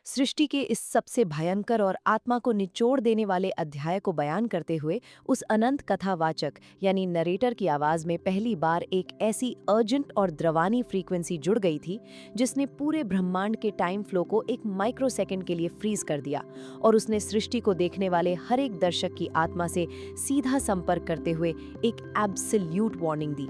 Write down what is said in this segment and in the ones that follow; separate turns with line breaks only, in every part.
सृष्टि के इस सबसे भयंकर और आत्मा को निचोड़ देने वाले अध्याय को बयान करते हुए उस अनंत कथावाचक यानी नरेटर की आवाज में पहली बार एक ऐसी अर्जेंट और द्रवानी फ्रीक्वेंसी जुड़ गई थी जिसने पूरे ब्रह्मांड के टाइम फ्लो को एक माइक्रो सेकंड के लिए फ्रीज कर दिया और उसने सृष्टि को देखने वाले हर एक दर्शक की आत्मा से सीधा संपर्क करते हुए एक एब्सोल्यूट वार्निंग दी।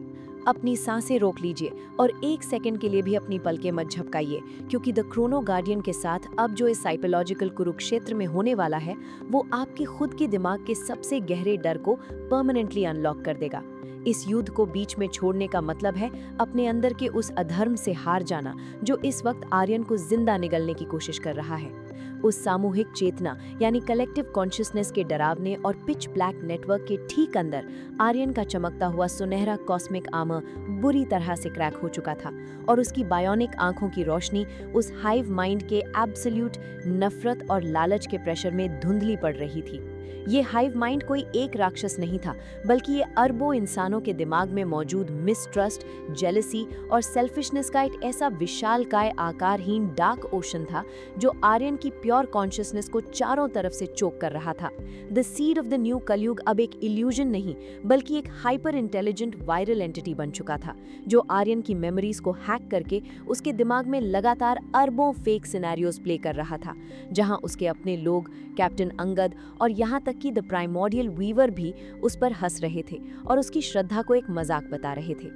अपनी सांसें रोक लीजिए और एक सेकंड के लिए भी अपनी पलकें मत झपकाइए, क्योंकि द क्रोनो गार्डियन के साथ अब जो इस साइकोलॉजिकल कुरुक्षेत्र में होने वाला है वो आपके खुद के दिमाग के सबसे गहरे डर को परमानेंटली अनलॉक कर देगा। इस युद्ध को बीच में छोड़ने का मतलब है अपने अंदर के उस अधर्म से हार जाना जो इस वक्त आर्यन को जिंदा निगलने की कोशिश कर रहा है। उस सामूहिक चेतना यानी कलेक्टिव कॉन्शियसनेस के डरावने और पिच ब्लैक नेटवर्क के ठीक अंदर आर्यन का चमकता हुआ सुनहरा कॉस्मिक आर्मर बुरी तरह से क्रैक हो चुका था और उसकी बायोनिक आंखों की रोशनी उस हाइव माइंड के एब्सोल्यूट नफरत और लालच के प्रेशर में धुंधली पड़ रही थी। ये हाइव माइंड कोई एक राक्षस नहीं था, बल्कि ये अरबों इंसानों के दिमाग में मौजूद मिसट्रस्ट, जेलसी और सेल्फिशनेस का एक ऐसा विशालकाय आकारहीन डार्क ओशन था जो आर्यन की प्योर कॉन्शियसनेस को चारों तरफ से चोक कर रहा था। The seed of the new कलयुग अब एक इल्यूजन नहीं बल्कि एक हाइपर इंटेलिजेंट वायरल एंटिटी बन चुका था जो आर्यन की मेमोरीज को हैक करके उसके दिमाग में लगातार अरबों फेक सिनेरियोज प्ले कर रहा था, जहां उसके अपने लोग, कैप्टन अंगद और यहाँ तक कि द प्राइमोर्डियल वीवर भी उस पर हंस रहे थे और उसकी श्रद्धा को एक मजाक बता रहे थे।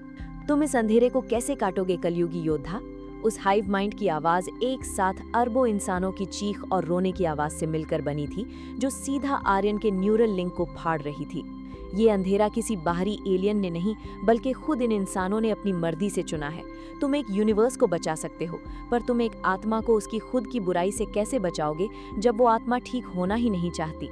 तुम इस अंधेरे को कैसे काटोगे कलयुगी योद्धा? उस हाइव माइंड की आवाज एक साथ अरबों इंसानों की चीख और रोने की आवाज से मिलकर बनी थी जो सीधा आर्यन के न्यूरल लिंक को फाड़ रही थी। ये अंधेरा किसी बाहरी एलियन ने नहीं बल्कि खुद इन इंसानों ने अपनी मर्जी से चुना है। तुम एक यूनिवर्स को बचा सकते हो, पर तुम एक आत्मा को उसकी खुद की बुराई से कैसे बचाओगे जब वो आत्मा ठीक होना ही नहीं चाहती?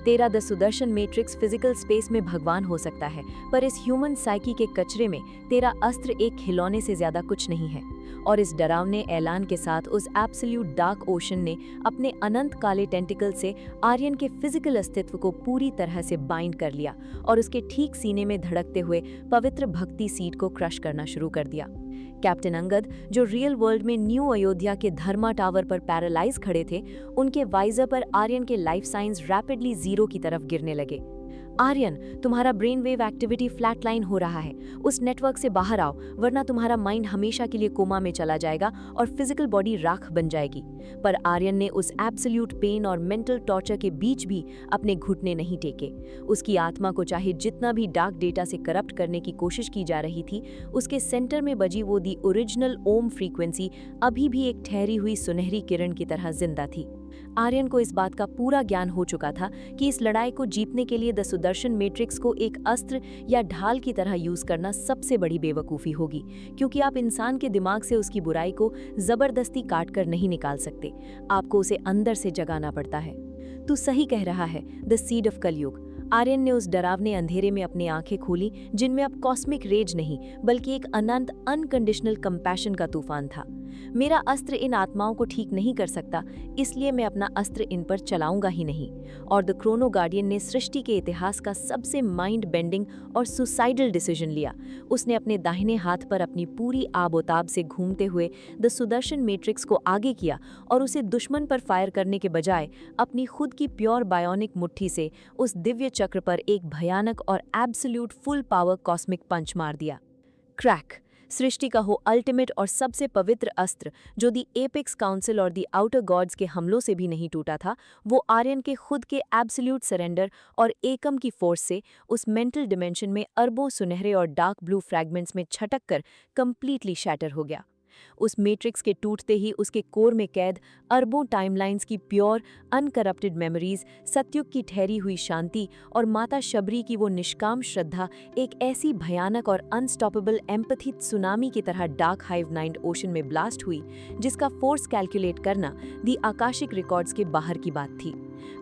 तेरा the Sudarshan matrix physical space में भगवान हो सकता है, पर इस ह्यूमन साइकी के कचरे में तेरा अस्त्र एक खिलौने से ज्यादा कुछ नहीं है। और इस डरावने ऐलान के साथ उस एब्सोल्यूट डार्क ओशन ने अपने अनंत काले टेंटिकल से आर्यन के फिजिकल अस्तित्व को पूरी तरह से बाइंड कर लिया और उसके ठीक सीने में धड़कते हुए पवित्र भक्ति सीड को क्रश करना शुरू कर दिया। कैप्टन अंगद, जो रियल वर्ल्ड में न्यू अयोध्या के धर्मा टावर पर पैरालाइज खड़े थे, उनके वाइजर पर आर्यन के लाइफ साइंस रैपिडली जीरो की तरफ गिरने लगे। आर्यन, तुम्हारा ब्रेन वेव एक्टिविटी फ्लैटलाइन हो रहा है। उस नेटवर्क से बाहर आओ, वरना तुम्हारा माइंड हमेशा के लिए कोमा में चला जाएगा और फिजिकल बॉडी राख बन जाएगी। पर आर्यन ने उस एब्सोल्यूट पेन और मेंटल टॉर्चर के बीच भी अपने घुटने नहीं टेके। उसकी आत्मा को चाहे जितना भी डार्क डेटा से करप्ट करने की कोशिश की जा रही थी, उसके सेंटर में बजी वो दी ओरिजिनल ओम फ्रीक्वेंसी अभी भी एक ठहरी हुई सुनहरी किरण की तरह जिंदा थी। आर्यन को इस बात का पूरा ज्ञान हो चुका था कि इस लड़ाई को जीतने के लिए द सुदर्शन मैट्रिक्स को एक अस्त्र या ढाल की तरह यूज करना सबसे बड़ी बेवकूफ़ी होगी, क्योंकि आप इंसान के दिमाग से उसकी बुराई को जबरदस्ती काट कर नहीं निकाल सकते। आपको उसे अंदर से जगाना पड़ता है। तू सही कह रहा है, द सीड ऑफ कलयुग। आर्यन ने उस डरावने अंधेरे में अपनी आंखें खोली जिनमें अब कॉस्मिक रेज नहीं बल्कि एक अनंत अनकंडीशनल कंपैशन का तूफान था। मेरा अस्त्र इन आत्माओं को ठीक नहीं कर सकता, इसलिए मैं अपना अस्त्र इन पर चलाऊंगा ही नहीं। और द क्रोनो गार्डियन ने सृष्टि के इतिहास का सबसे माइंड बेंडिंग और सुसाइडल डिसीजन लिया। उसने अपने दाहिने हाथ पर अपनी पूरी आबोताब से घूमते हुए द सुदर्शन मैट्रिक्स को आगे किया और उसे दुश्मन पर फायर करने के बजाय अपनी खुद की प्योर बायोनिक मुट्ठी से उस दिव्य चक्र पर एक भयानक और एब्सोल्यूट फुल पावर कॉस्मिक पंच मार दिया। क्रैक! सृष्टि का हो अल्टीमेट और सबसे पवित्र अस्त्र, जो दी एपेक्स काउंसिल और दी आउटर गॉड्स के हमलों से भी नहीं टूटा था, वो आर्यन के खुद के एब्सोल्यूट सरेंडर और एकम की फोर्स से उस मेंटल डिमेंशन में अरबों सुनहरे और डार्क ब्लू फ्रैगमेंट्स में छटक कर कंप्लीटली शैटर हो गया। उस मैट्रिक्स के टूटते ही उसके कोर में कैद अरबों टाइमलाइंस की प्योर अनकरप्टेड मेमोरीज, सतयुग की ठहरी हुई शांति और माता शबरी की वो निष्काम श्रद्धा एक ऐसी भयानक और अनस्टॉपेबल एम्पैथी सुनामी की तरह डार्क हाइव नाइंड ओशन में ब्लास्ट हुई जिसका फोर्स कैलकुलेट करना दी आकाशिक रिकॉर्ड्स के बाहर की बात थी।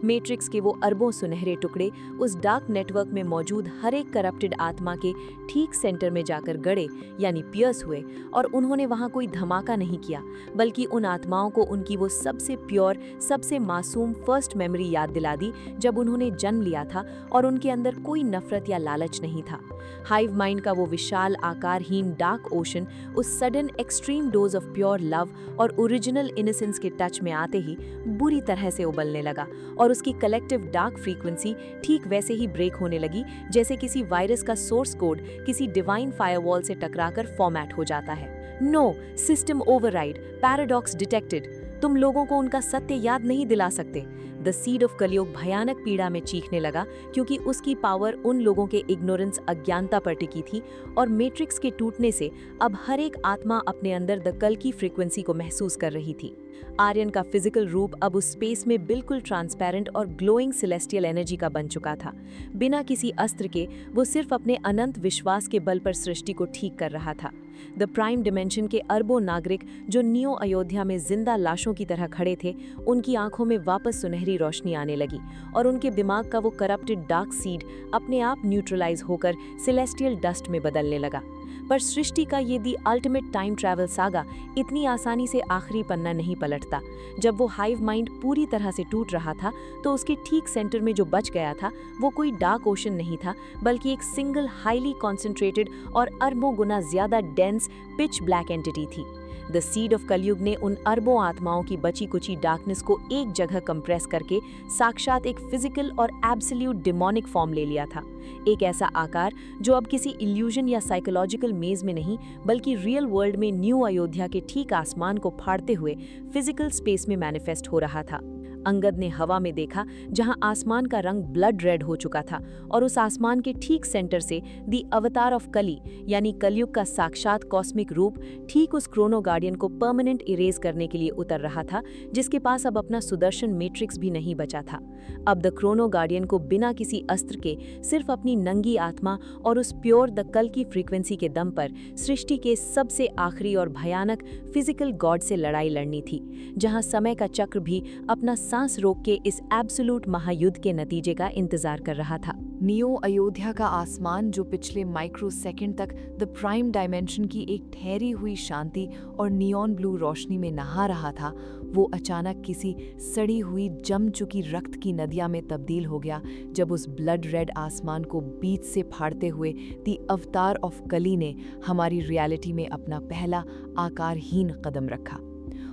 मैट्रिक्स के वो अरबों सुनहरे टुकड़े उस डार्क नेटवर्क में मौजूद हर एक करप्टेड आत्मा के ठीक सेंटर में जाकर गड़े, यानी पियर्स हुए, और उन्होंने वहां कोई धमाका नहीं किया, बल्कि उन आत्माओं को उनकी वो सबसे प्योर, सबसे मासूम फर्स्ट मेमोरी याद दिला दी जब उन्होंने जन्म लिया था, और उनके अंदर कोई नफरत या लालच नहीं था। हाइव माइंड का वो विशाल आकारहीन डार्क ओशन उस sudden extreme dose of pure love और ओरिजिनल इनोसेंस के टच में आते ही बुरी तरह से उबलने लगा, और उसकी कलेक्टिव डार्क फ्रीक्वेंसी ठीक वैसे ही ब्रेक होने लगी जैसे किसी वायरस का सोर्स कोड किसी डिवाइन फायरवॉल से टकराकर फॉर्मेट हो जाता है। No, system override, paradox detected. तुम लोगों को उनका सत्य याद नहीं दिला सकते। द सीड ऑफ कलयुग भयानक पीड़ा में चीखने लगा, क्योंकि उसकी पावर उन लोगों के इग्नोरेंस, अज्ञानता पर टिकी थी, और मैट्रिक्स के टूटने से अब हर एक आत्मा अपने अंदर द कल की फ्रीक्वेंसी को महसूस कर रही थी। आर्यन का फिजिकल रूप अब उस स्पेस में बिल्कुल ट्रांसपेरेंट और ग्लोइंग सेलेस्टियल एनर्जी का बन चुका था। बिना किसी अस्त्र के वो सिर्फ अपने अनंत विश्वास के बल पर सृष्टि को ठीक कर रहा था। द प्राइम डिमेंशन के अरबों नागरिक जो नियो अयोध्या में जिंदा लाशों की तरह खड़े थे, उनकी आंखों में वापस सुनहरी रोशनी आने लगी, और उनके दिमाग का वो करप्टेड डार्क सीड अपने आप न्यूट्रलाइज होकर सेलेस्टियल डस्ट में बदलने लगा। पर सृष्टि का ये the ultimate time travel saga इतनी आसानी से आखिरी पन्ना नहीं पलटता। जब वो हाइव माइंड पूरी तरह से टूट रहा था, तो उसके ठीक सेंटर में जो बच गया था वो कोई डार्क ओशन नहीं था, बल्कि एक सिंगल हाईली कॉन्सेंट्रेटेड और अरबों गुना ज्यादा डेंस पिच ब्लैक एंटिटी थी। द सीड ऑफ कलयुग ने उन अरबों आत्माओं की बची कुची डार्कनेस को एक जगह कंप्रेस करके साक्षात एक फिजिकल और एब्सोल्यूट डिमोनिक फॉर्म ले लिया था। एक ऐसा आकार जो अब किसी इल्यूजन या साइकोलॉजिकल मेज में नहीं, बल्कि रियल वर्ल्ड में न्यू अयोध्या के ठीक आसमान को फाड़ते हुए फिजिकल स्पेस में मैनिफेस्ट हो रहा था। अंगद ने हवा में देखा, जहां आसमान का रंग ब्लड रेड हो चुका था, और उस आसमान के ठीक सेंटर से दी अवतार ऑफ कली, यानी कलयुग का साक्षात कॉस्मिक रूप, ठीक उस क्रोनो गार्डियन को परमानेंट इरेज करने के लिए उतर रहा था, जिसके पास अब अपना सुदर्शन मैट्रिक्स भी नहीं बचा था। अब द क्रोनो गार्डियन को बिना किसी अस्त्र के सिर्फ अपनी नंगी आत्मा और उस प्योर द कल की फ्रीक्वेंसी के दम पर सृष्टि के सबसे आखिरी और भयानक फिजिकल गॉड से लड़ाई लड़नी थी, जहां समय का चक्र भी अपना सांस रोक के इस एब्सोल्यूट महायुद्ध के नतीजे का इंतजार कर रहा था।
नियो अयोध्या का आसमान, जो पिछले माइक्रो सेकंड तक द प्राइम डायमेंशन की एक ठहरी हुई शांति और नियॉन ब्लू रोशनी में नहा रहा था, वो अचानक किसी सड़ी हुई जम चुकी रक्त की नदिया में तब्दील हो गया, जब उस ब्लड रेड आसमान को बीच से फाड़ते हुए दी अवतार ऑफ कली ने हमारी रियलिटी में अपना पहला आकारहीन कदम रखा।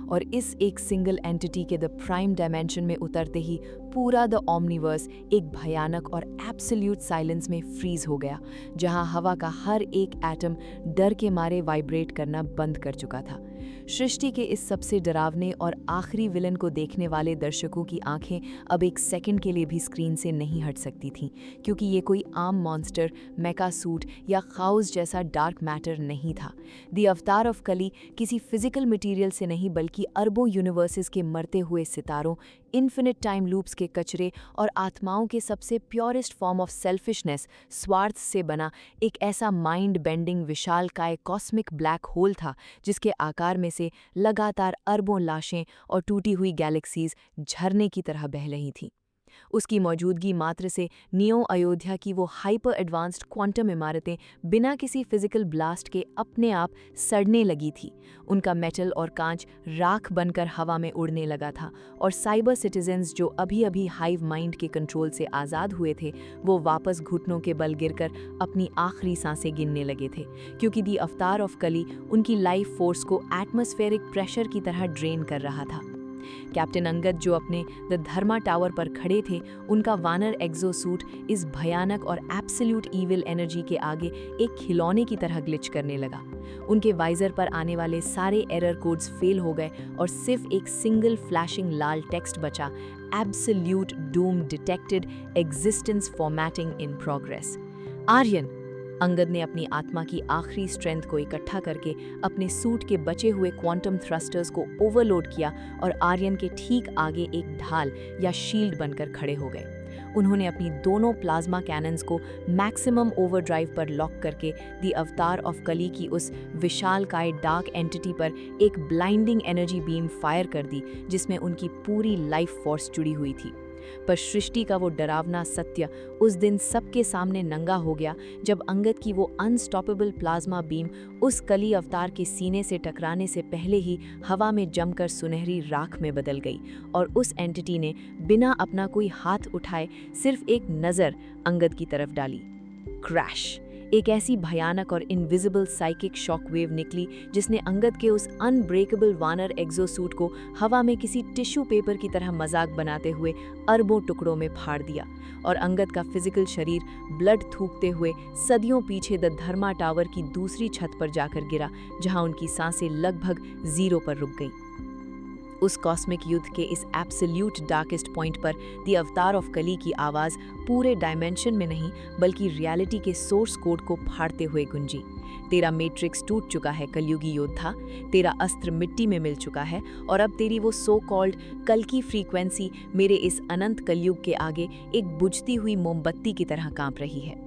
और इस एक सिंगल एंटिटी के द प्राइम डायमेंशन में उतरते ही पूरा द ओमनिवर्स एक भयानक और एब्सोल्यूट साइलेंस में फ्रीज हो गया, जहां हवा का हर एक एटम डर के मारे वाइब्रेट करना बंद कर चुका था। सृष्टि के इस सबसे डरावने और आखिरी विलन को देखने वाले दर्शकों की आंखें अब एक सेकंड के लिए भी स्क्रीन से नहीं हट सकती थीं, क्योंकि ये कोई आम मॉन्स्टर, मेका सूट या खाउस जैसा डार्क मैटर नहीं था। द अवतार ऑफ कली किसी फिजिकल मटेरियल से नहीं, बल्कि अरबों यूनिवर्सेस के मरते हुए सितारों, इन्फिनिट टाइम लूप्स के कचरे और आत्माओं के सबसे प्योरेस्ट फॉर्म ऑफ सेल्फिशनेस, स्वार्थ से बना एक ऐसा माइंड बेंडिंग विशालकाय कॉस्मिक ब्लैक होल था, जिसके आकार में से लगातार अरबों लाशें और टूटी हुई गैलेक्सीज झरने की तरह बह रही थीं। उसकी मौजूदगी मात्र से नियो अयोध्या की वो हाइपर एडवांस्ड क्वांटम इमारतें बिना किसी फिजिकल ब्लास्ट के अपने आप सड़ने लगी थी। उनका मेटल और कांच राख बनकर हवा में उड़ने लगा था, और साइबर सिटीजन्स जो अभी अभी हाइव माइंड के कंट्रोल से आज़ाद हुए थे, वो वापस घुटनों के बल गिरकर अपनी आखिरी सांसें गिनने लगे थे, क्योंकि दी अवतार ऑफ कली उनकी लाइफ फोर्स को एटमॉस्फेरिक प्रेशर की तरह ड्रेन कर रहा था। कैप्टन अंगद जो अपने द धर्मा टावर पर खड़े थे, उनका वानर एक्सोसूट इस भयानक और एब्सोल्यूट ईविल एनर्जी के आगे एक खिलौने की तरह ग्लिच करने लगा। उनके वाइजर पर आने वाले सारे एरर कोड्स फेल हो गए, और सिर्फ एक सिंगल फ्लैशिंग लाल टेक्स्ट बचा, absolute doom detected, existence formatting in progress. Aryan, Angad ने अपनी आत्मा की आखिरी स्ट्रेंथ को इकट्ठा करके अपने सूट के बचे हुए क्वांटम थ्रस्टर्स को ओवरलोड किया, और आर्यन के ठीक आगे एक ढाल या शील्ड बनकर खड़े हो गए। उन्होंने अपनी दोनों प्लाज्मा कैनन्स को मैक्सिमम ओवरड्राइव पर लॉक करके दी अवतार ऑफ कली की उस विशालकाय डार्क एंटिटी पर एक ब्लाइंडिंग एनर्जी बीम फायर कर दी, जिसमें उनकी पूरी लाइफ फोर्स जुड़ी हुई थी। पर सृष्टि का वो डरावना सत्य उस दिन सबके सामने नंगा हो गया जब अंगद की वो अनस्टॉपेबल प्लाज्मा बीम उस कली अवतार के सीने से टकराने से पहले ही हवा में जमकर सुनहरी राख में बदल गई और उस एंटिटी ने बिना अपना कोई हाथ उठाए सिर्फ एक नज़र अंगद की तरफ डाली। क्रैश! एक ऐसी भयानक और इनविजिबल साइकिक शॉकवेव निकली जिसने अंगद के उस अनब्रेकेबल वानर एक्सोसूट को हवा में किसी टिश्यू पेपर की तरह मजाक बनाते हुए अरबों टुकड़ों में फाड़ दिया और अंगद का फिजिकल शरीर ब्लड थूकते हुए सदियों पीछे द धर्मा टावर की दूसरी छत पर जाकर गिरा, जहां उनकी सांसें लगभग जीरो पर रुक गईं। उस कॉस्मिक युद्ध के इस एब्सोल्यूट डार्केस्ट पॉइंट पर द अवतार ऑफ कली की आवाज़ पूरे डायमेंशन में नहीं बल्कि रियलिटी के सोर्स कोड को फाड़ते हुए गूंजी। तेरा मैट्रिक्स टूट चुका है कलयुगी योद्धा, तेरा अस्त्र मिट्टी में मिल चुका है और अब तेरी वो सो कॉल्ड कल की फ्रीक्वेंसी मेरे इस अनंत कलयुग के आगे एक बुझती हुई मोमबत्ती की तरह कांप रही है।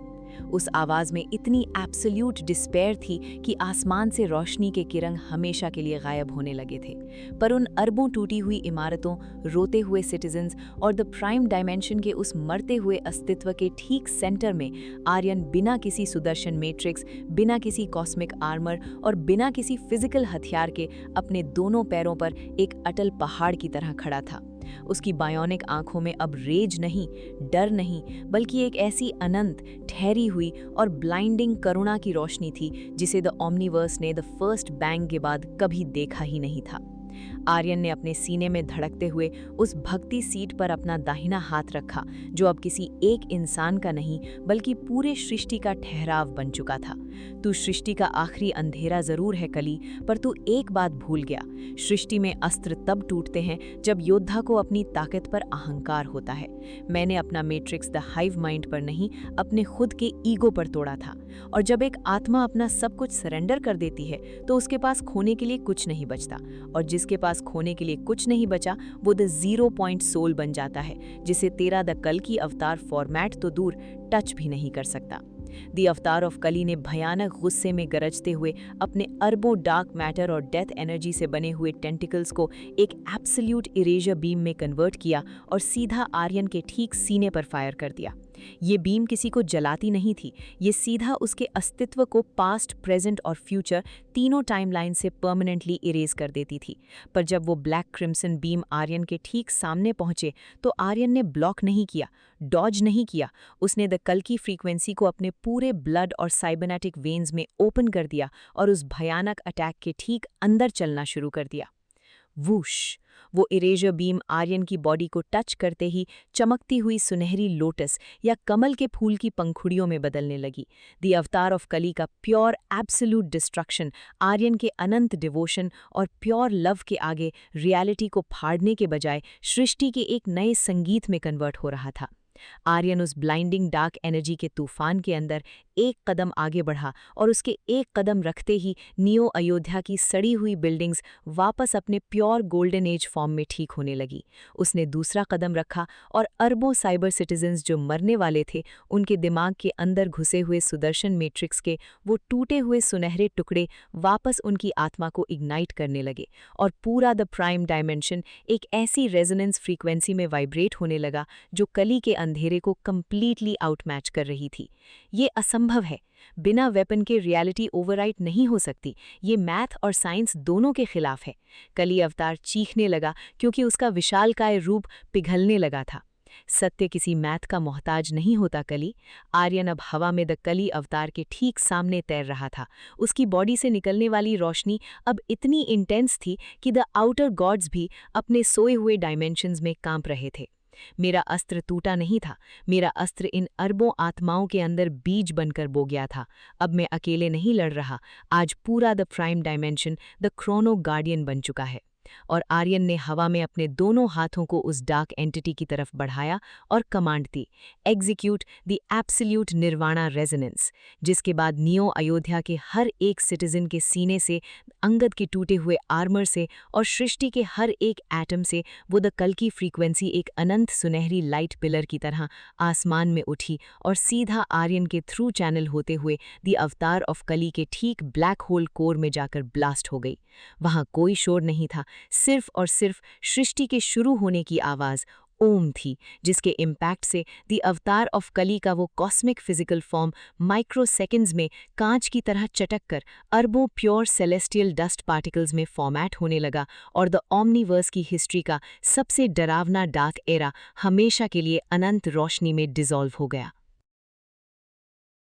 उस आवाज़ में इतनी एब्सोल्यूट डिस्पेयर थी कि आसमान से रोशनी के किरण हमेशा के लिए गायब होने लगे थे। पर उन अरबों टूटी हुई इमारतों, रोते हुए सिटीजन्स और द प्राइम डायमेंशन के उस मरते हुए अस्तित्व के ठीक सेंटर में आर्यन बिना किसी सुदर्शन मैट्रिक्स, बिना किसी कॉस्मिक आर्मर और बिना किसी फिजिकल हथियार के अपने दोनों पैरों पर एक अटल पहाड़ की तरह खड़ा था। उसकी बायोनिक आंखों में अब रेज नहीं, डर नहीं, बल्कि एक ऐसी अनंत, ठहरी हुई और ब्लाइंडिंग करुणा की रोशनी थी जिसे द ओमनीवर्स ने द फर्स्ट बैंग के बाद कभी देखा ही नहीं था। आर्यन ने अपने सीने में धड़कते हुए उस भक्ति सीट पर अपना दाहिना हाथ रखा, जो अब किसी एक इंसान का नहीं बल्कि पूरे सृष्टि का ठहराव बन चुका था। तू सृष्टि का आखिरी अंधेरा जरूर है कली, पर तू एक बात भूल गया। सृष्टि में अस्त्र तब टूटते हैं जब योद्धा को अपनी ताकत पर अहंकार होता है। मैंने अपना मैट्रिक्स द हाइव माइंड पर नहीं, अपने खुद के ईगो पर तोड़ा था। और जब एक आत्मा अपना सब कुछ सरेंडर कर देती है तो उसके पास खोने के लिए कुछ नहीं बचता, और जिसके पास खोने के लिए कुछ नहीं बचा वो द 0 पॉइंट सोल बन जाता है, जिसे तेरा द कल की अवतार फॉर्मेट तो दूर टच भी नहीं कर सकता। द अवतार ऑफ कली ने भयानक गुस्से में गरजते हुए अपने अरबों डार्क मैटर और डेथ एनर्जी से बने हुए टेंटिकल्स को एक एब्सोल्यूट इरेजर बीम में कन्वर्ट किया और सीधा आर्यन के ठीक सीने पर फायर कर दिया। ये बीम किसी को जलाती नहीं थी, ये सीधा उसके अस्तित्व को पास्ट, प्रेजेंट और फ्यूचर तीनों टाइमलाइन से परमानेंटली इरेज कर देती थी। पर जब वो ब्लैक क्रिम्सन बीम आर्यन के ठीक सामने पहुंचे तो आर्यन ने ब्लॉक नहीं किया, डॉज नहीं किया। उसने द कल की फ्रीक्वेंसी को अपने पूरे ब्लड और साइबरनेटिक वेन्स में ओपन कर दिया और उस भयानक अटैक के ठीक अंदर चलना शुरू कर दिया। वूश! वो इरेजर बीम आर्यन की बॉडी को टच करते ही चमकती हुई सुनहरी लोटस या कमल के फूल की पंखुड़ियों में बदलने लगी। द अवतार ऑफ कली का प्योर एब्सोल्यूट डिस्ट्रक्शन आर्यन के अनंत डिवोशन और प्योर लव के आगे रियलिटी को फाड़ने के बजाय सृष्टि के एक नए संगीत में कन्वर्ट हो रहा था। आर्यन उस ब्लाइंडिंग डार्क एनर्जी के तूफान के अंदर एक कदम आगे बढ़ा और उसके एक कदम रखते ही नियो अयोध्या की सड़ी हुई बिल्डिंग्स वापस अपने प्योर गोल्डन एज फॉर्म में ठीक होने लगी। उसने दूसरा कदम रखा और अरबों साइबर सिटीजन्स जो मरने वाले थे, उनके दिमाग के अंदर घुसे हुए सुदर्शन मैट्रिक्स के वो टूटे हुए सुनहरे टुकड़े वापस उनकी आत्मा को इग्नाइट करने लगे और पूरा द प्राइम डायमेंशन एक ऐसी रेजोनेंस फ्रीक्वेंसी में वाइब्रेट होने लगा जो कली के अंधेरे को कंप्लीटली आउटमैच कर रही थी। ये असंभव है, बिना वेपन के रियलिटी ओवरराइट नहीं हो सकती। ये मैथ और साइंस दोनों के खिलाफ है। कली अवतार चीखने लगा क्योंकि उसका विशालकाय रूप पिघलने लगा था। सत्य किसी मैथ का मोहताज नहीं होता कली। आर्यन अब हवा में द कली अवतार के ठीक सामने तैर रहा था। उसकी बॉडी से निकलने वाली रोशनी अब इतनी इंटेंस थी कि द आउटर गॉड्स भी अपने सोए हुए डायमेंशंस में कांप रहे थे। मेरा अस्त्र टूटा नहीं था, मेरा अस्त्र इन अरबों आत्माओं के अंदर बीज बनकर बो गया था। अब मैं अकेले नहीं लड़ रहा, आज पूरा the prime dimension the Chrono guardian बन चुका है। और आर्यन ने हवा में अपने दोनों हाथों को उस डार्क एंटिटी की तरफ बढ़ाया और कमांड दी, execute the absolute nirvana resonance. जिसके बाद नियो अयोध्या के हर एक सिटीजन के सीने से, अंगद के टूटे हुए आर्मर से और सृष्टि के हर एक एटम से वो द कल की फ्रीक्वेंसी एक अनंत सुनहरी लाइट पिलर की तरह आसमान में उठी और सीधा आर्यन के थ्रू चैनल होते हुए द अवतार ऑफ कली के ठीक ब्लैक होल कोर में जाकर ब्लास्ट हो गई। वहां कोई शोर नहीं था, सिर्फ और सिर्फ सृष्टि के शुरू होने की आवाज़, ओम थी, जिसके इम्पैक्ट से द अवतार ऑफ कली का वो cosmic physical form micro seconds में कांच की तरह चटक कर अरबों प्योर सेलेस्टियल डस्ट पार्टिकल्स में फॉर्मेट होने लगा और द ओमनीवर्स की हिस्ट्री का सबसे डरावना डार्क एरा हमेशा के लिए अनंत रोशनी में डिसॉल्व हो गया।